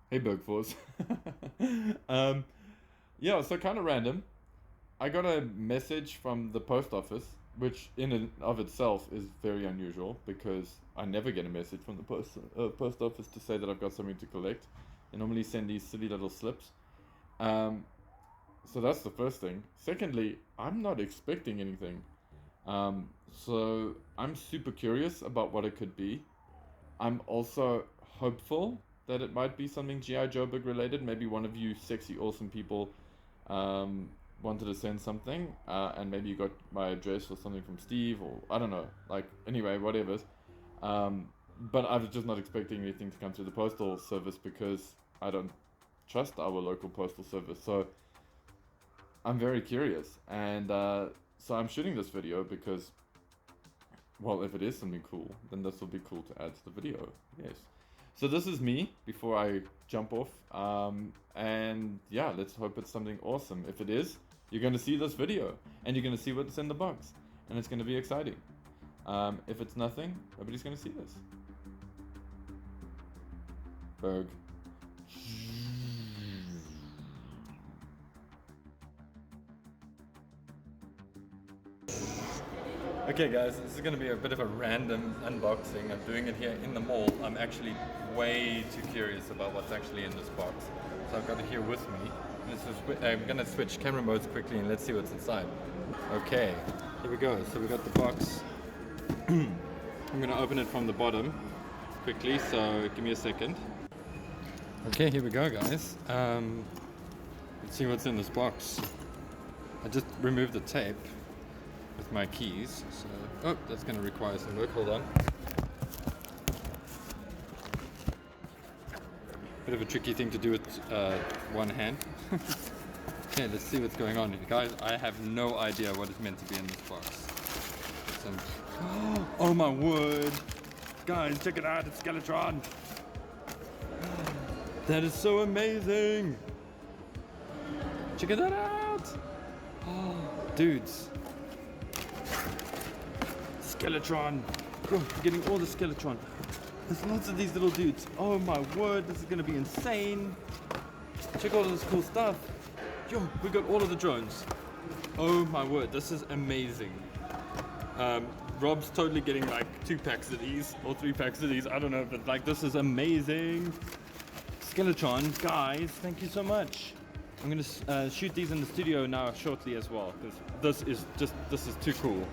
Hey, BURG Force. um, yeah, so kind of random. I got a message from the post office, which in and of itself is very unusual because I never get a message from the post office to say that I've got something to collect. They normally send these silly little slips. Um, so that's the first thing. Secondly, I'm not expecting anything. So I'm super curious about what it could be. I'm also hopeful that it might be something GI Joburg related. Maybe one of you sexy, awesome people wanted to send something, and maybe you got my address or something from Steve, or I don't know. Like, anyway, whatever. But I was just not expecting anything to come through the postal service because I don't trust our local postal service. So I'm very curious, and so I'm shooting this video because, well, if it is something cool, then this will be cool to add to the video. Yes. So this is me before I jump off. And yeah, let's hope it's something awesome. If it is, you're going to see this video and you're going to see what's in the box. And it's going to be exciting. If it's nothing, nobody's going to see this. BURG. Okay guys, this is going to be a bit of a random unboxing. I'm doing it here in the mall. I'm actually way too curious about what's actually in this box. So I've got it here with me. I'm going to switch camera modes quickly and let's see what's inside. Okay, here we go. So we got the box. I'm going to open it from the bottom quickly, so give me a second. Okay, here we go guys. Let's see what's in this box. I just removed the tape with my keys, so oh, that's going to require some work. Hold on. Bit of a tricky thing to do with one hand. Okay, let's see what's going on here, guys. I have no idea what is meant to be in this box. Some... Oh my word, guys, check it out! It's Skeletron. That is so amazing. Check that out. Oh, dudes. Skeletron! Oh, we're getting all the Skeletron. There's lots of these little dudes. Oh my word, this is gonna be insane. Check all of this cool stuff. Yo, we got all of the drones. Oh my word, this is amazing. Rob's totally getting like 2 packs of these, or 3 packs of these. I don't know, but like this is amazing. Skeletron, guys, thank you so much. I'm gonna shoot these in the studio now shortly as well, because this is too cool.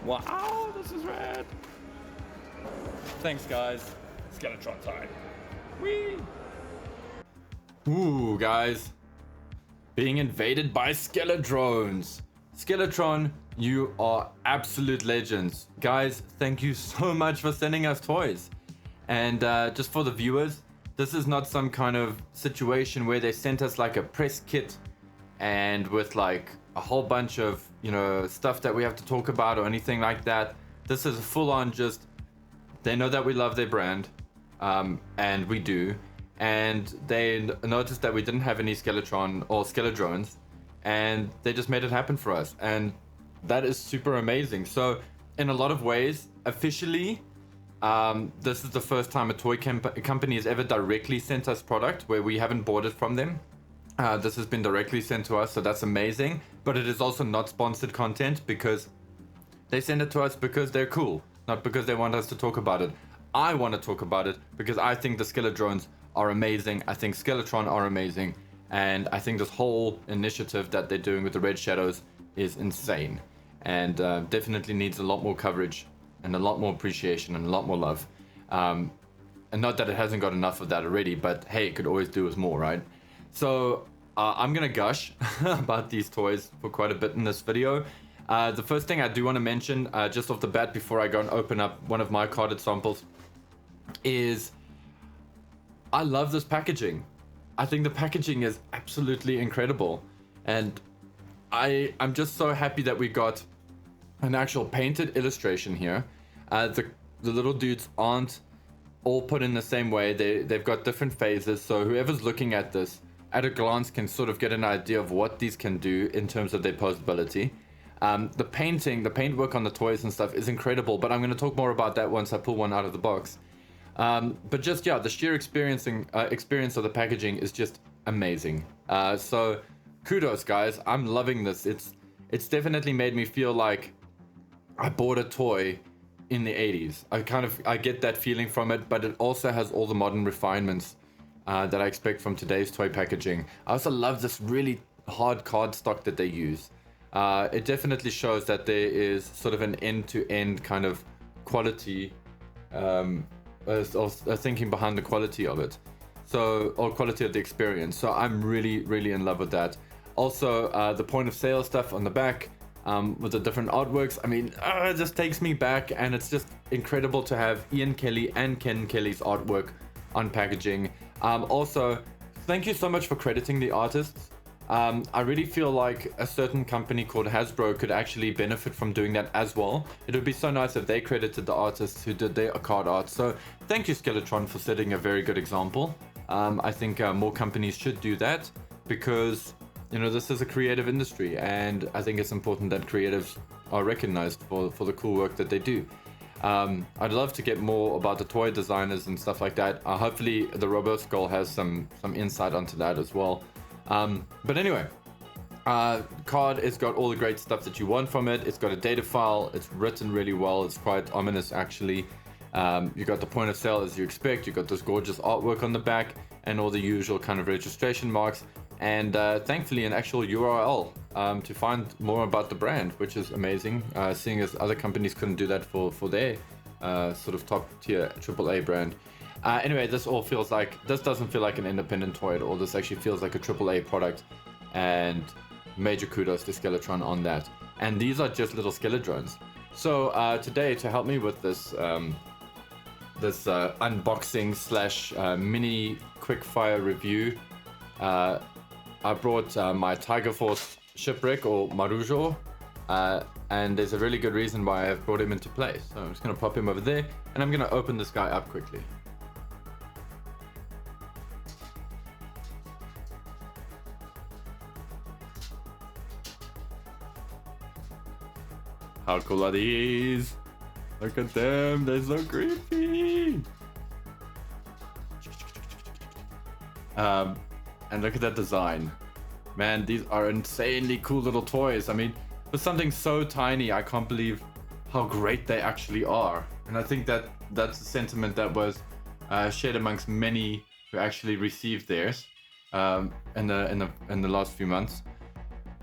Wow, this is rad! Thanks, guys. Skeletron time. Whee! Ooh, guys. Being invaded by Skeledrones. Skeletron, you are absolute legends. Guys, thank you so much for sending us toys. And just for the viewers, this is not some kind of situation where they sent us like a press kit and with like a whole bunch of, you know, stuff that we have to talk about or anything like that. This is full on just, they know that we love their brand, and we do, and they noticed that we didn't have any Skeletron or Skeledrones, and they just made it happen for us, and that is super amazing. So in a lot of ways, officially, this is the first time a toy company has ever directly sent us product where we haven't bought it from them. This has been directly sent to us, so that's amazing. But it is also not sponsored content because they send it to us because they're cool, not because they want us to talk about it. I want to talk about it because I think the Skeledrones are amazing. I think Skeletron are amazing. And I think this whole initiative that they're doing with the Red Shadows is insane. And definitely needs a lot more coverage and a lot more appreciation and a lot more love. And not that it hasn't got enough of that already, but hey, it could always do with more, right? So I'm gonna gush about these toys for quite a bit in this video. The first thing I do want to mention, just off the bat before I go and open up one of my carded samples, is I love this packaging. I think the packaging is absolutely incredible. And I'm just so happy that we got an actual painted illustration here. The little dudes aren't all put in the same way. They've got different phases, so whoever's looking at this at a glance can sort of get an idea of what these can do in terms of their posability. The paintwork on the toys and stuff is incredible, but I'm going to talk more about that once I pull one out of the box. But just yeah, the sheer experience of the packaging is just amazing. So kudos, guys. I'm loving this. It's definitely made me feel like I bought a toy in the 80s. I get that feeling from it, but it also has all the modern refinements that I expect from today's toy packaging. I also love this really hard cardstock that they use. It definitely shows that there is sort of an end-to-end kind of quality, or thinking behind the quality of it. So, or quality of the experience. So I'm really, really in love with that. Also, the point of sale stuff on the back, with the different artworks. I mean, it just takes me back, and it's just incredible to have Ian Kelly and Ken Kelly's artwork on packaging. Also, thank you so much for crediting the artists. I really feel like a certain company called Hasbro could actually benefit from doing that as well. It would be so nice if they credited the artists who did their card art. So thank you, Skeletron, for setting a very good example. I think more companies should do that, because you know, this is a creative industry, and I think it's important that creatives are recognized for the cool work that they do. I'd love to get more about the toy designers and stuff like that. Hopefully the Robo Skull has some insight onto that as well. But anyway, card, it's got all the great stuff that you want from it. It's got a data file. It's written really well. It's quite ominous, actually. You got the point of sale as you expect. You got this gorgeous artwork on the back and all the usual kind of registration marks. And thankfully an actual URL to find more about the brand, which is amazing, seeing as other companies couldn't do that for their sort of top tier AAA brand. Anyway, this doesn't feel like an independent toy at all. This actually feels like a AAA product, and major kudos to Skeletron on that. And these are just little Skeledrones. So today, to help me with this unboxing slash mini quickfire review, I brought my Tiger Force shipwreck, or Marujo, and there's a really good reason why I've brought him into play. So I'm just going to pop him over there, and I'm going to open this guy up quickly. How cool are these? Look at them, they're so creepy. And look at that design. Man, these are insanely cool little toys. I mean, for something so tiny, I can't believe how great they actually are. And I think that that's a sentiment that was shared amongst many who actually received theirs in the last few months.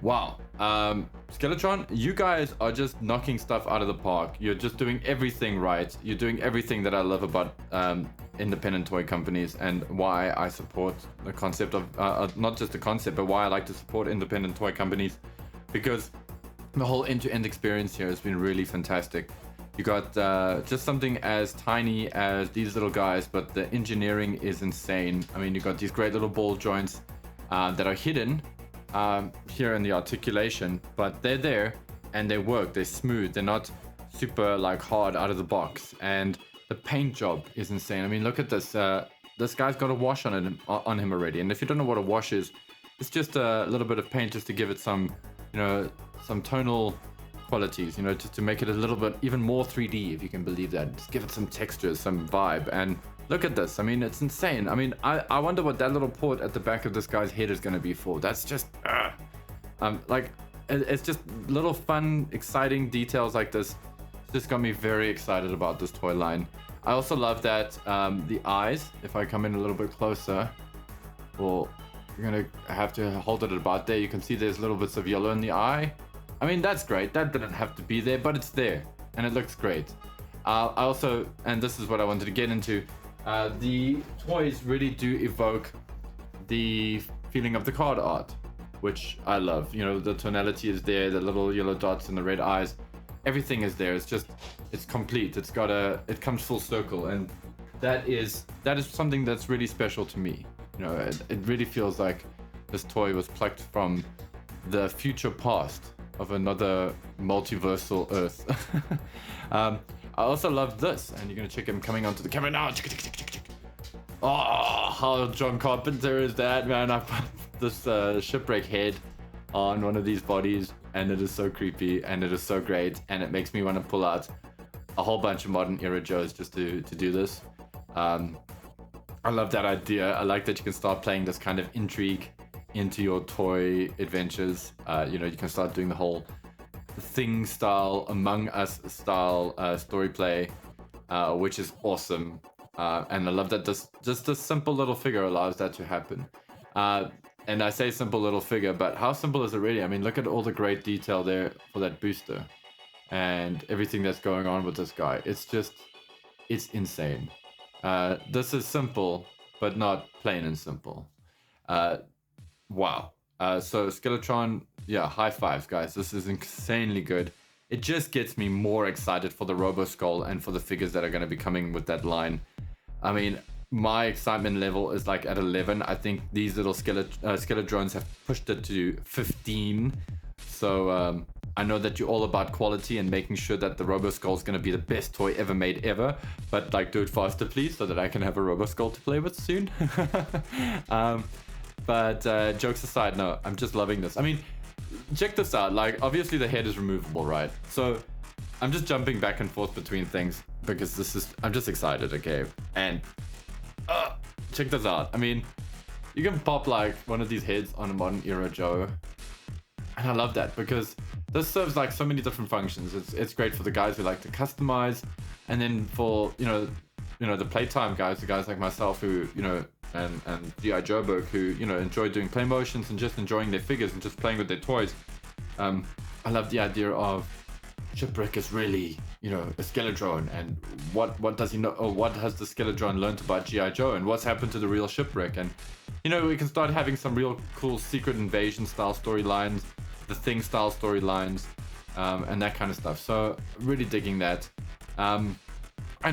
Wow. Skeletron, you guys are just knocking stuff out of the park. You're just doing everything right. You're doing everything that I love about independent toy companies, and why I support the concept of not just the concept, but why I like to support independent toy companies, because the whole end-to-end experience here has been really fantastic. You got just something as tiny as these little guys, but the engineering is insane. I mean, you got these great little ball joints that are hidden here in the articulation, but they're there and they work. They're smooth. They're not super like hard out of the box, and the paint job is insane. I mean, look at this. This guy's got a wash on him already, and if you don't know what a wash is, it's just a little bit of paint just to give it some, you know, some tonal qualities, you know, just to make it a little bit even more 3D, if you can believe that. Just give it some textures, some vibe. And look at this. I mean, it's insane. I mean, I wonder what that little port at the back of this guy's head is going to be for. That's just like, it's just little fun, exciting details like this. It's just got me very excited about this toy line. I also love that the eyes, if I come in a little bit closer, well, you're gonna have to hold it about there. You can see there's little bits of yellow in the eye. I mean, that's great. That didn't have to be there, but it's there, and it looks great. I also, and this is what I wanted to get into, the toys really do evoke the feeling of the card art, which I love. You know, the tonality is there, the little yellow dots and the red eyes. Everything is there. It's just, it's complete. It's got it comes full circle, and that is something that's really special to me. You know, it really feels like this toy was plucked from the future past of another multiversal Earth. I also love this, and you're gonna check him coming onto the camera now. Oh, how John Carpenter is that, man? I put this shipwreck head on one of these bodies, and it is so creepy, and it is so great, and it makes me want to pull out a whole bunch of modern era Joes just to do this. I love that idea. I like that you can start playing this kind of intrigue into your toy adventures. You know, you can start doing the whole Thing style, Among Us style story play, which is awesome. And I love that just this simple little figure allows that to happen. And I say simple little figure, but how simple is it really? I mean, look at all the great detail there for that booster and everything that's going on with this guy. It's insane. This is simple, but not plain and simple. Wow. So Skeletron, yeah, high fives, guys. This is insanely good. It just gets me more excited for the Robo Skull and for the figures that are going to be coming with that line. I mean, my excitement level is like at 11. I think these little Skeletons have pushed it to 15. So I know that you're all about quality and making sure that the Robo Skull is going to be the best toy ever made ever. But like, do it faster, please, so that I can have a Robo Skull to play with soon. But jokes aside, no, I'm just loving this. I mean, check this out. Like, obviously the head is removable, right? So I'm just jumping back and forth between things because I'm just excited, okay? And check this out. I mean, you can pop like one of these heads on a modern era Joe. And I love that because this serves like so many different functions. It's great for the guys who like to customize, and then for you know the playtime guys, the guys like myself who and GI Joburg who enjoy doing play motions and just enjoying their figures and just playing with their toys. I love the idea of Shipwreck is really a Skeletron, and what does he know, or what has the Skeletron learned about GI Joe, and what's happened to the real Shipwreck? And we can start having some real cool Secret Invasion style storylines, the Thing style storylines, and that kind of stuff. So really digging that, and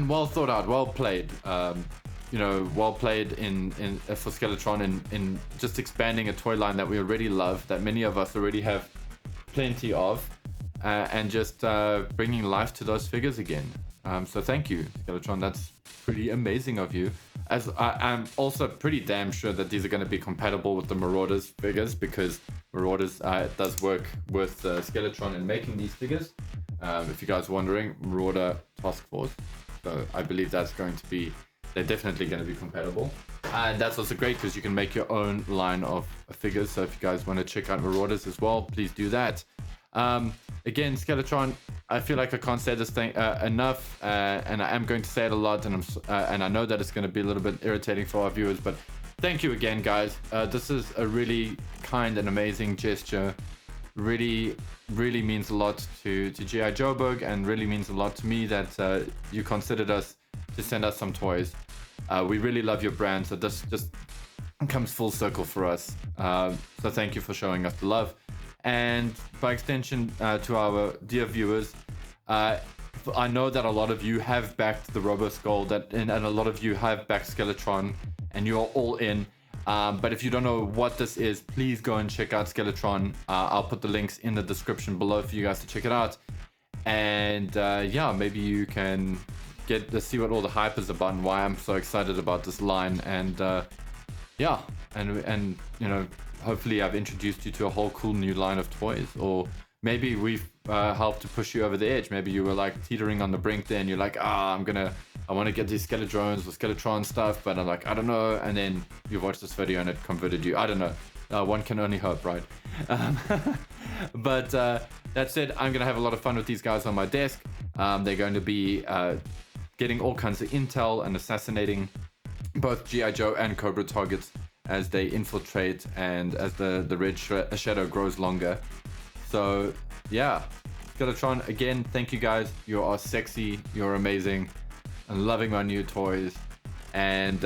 well thought out, well played. Well played in for Skeletron in just expanding a toy line that we already love, that many of us already have plenty of, and just bringing life to those figures again. So thank you, Skeletron. That's pretty amazing of you. As I'm also pretty damn sure that these are going to be compatible with the Marauders figures, because Marauders does work with Skeletron in making these figures. If you guys are wondering, Marauder Task Force. So I believe they're definitely going to be compatible. And that's also great because you can make your own line of figures. So if you guys want to check out Marauders as well, please do that. Again, Skeletron, I feel like I can't say this thing enough, and I am going to say it a lot, and I know that it's going to be a little bit irritating for our viewers, but thank you again, guys. This is a really kind and amazing gesture. Really, really means a lot to GI Joburg, and really means a lot to me that you considered us to send us some toys. We really love your brand, so this just comes full circle for us. So thank you for showing us the love. And by extension, to our dear viewers, I know that a lot of you have backed the Robo Skull, and a lot of you have backed Skeletron, and you're all in. But if you don't know what this is, please go and check out Skeletron. I'll put the links in the description below for you guys to check it out. And yeah, maybe you can get to see what all the hype is about and why I'm so excited about this line. And yeah, and hopefully I've introduced you to a whole cool new line of toys, or maybe we've helped to push you over the edge. Maybe you were like teetering on the brink there and you're like, I want to get these Skeletrons or Skeletron stuff, but I'm like, I don't know. And then you watched this video and it converted you. I don't know. One can only hope, right? But that said, I'm going to have a lot of fun with these guys on my desk. They're going to be getting all kinds of intel and assassinating both G.I. Joe and Cobra targets as they infiltrate and as the red shadow grows longer. So yeah, Skeletron, again, thank you guys. You are sexy, you're amazing. I'm loving my new toys. And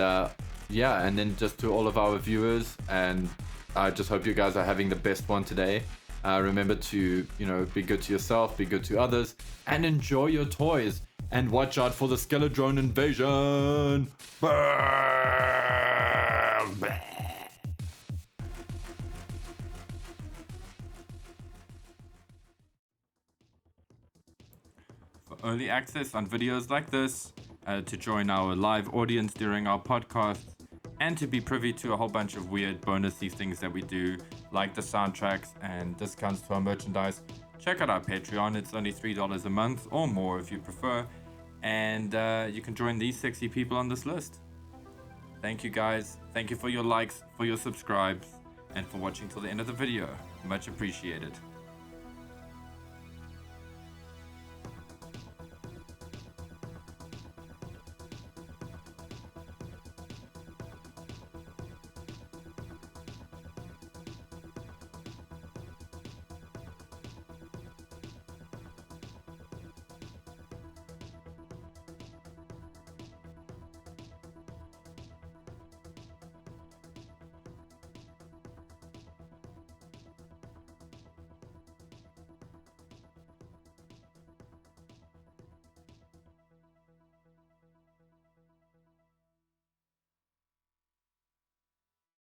yeah, and then just to all of our viewers, and I just hope you guys are having the best one today. Remember to be good to yourself, be good to others, and enjoy your toys. And watch out for the Skeletron invasion. For early access on videos like this, to join our live audience during our podcast, and to be privy to a whole bunch of weird bonusy things that we do, like the soundtracks and discounts to our merchandise, check out our Patreon. It's only $3 a month or more if you prefer. and you can join these sexy people on this list. Thank you guys. Thank you for your likes, for your subscribes, and for watching till the end of the video. Much appreciated.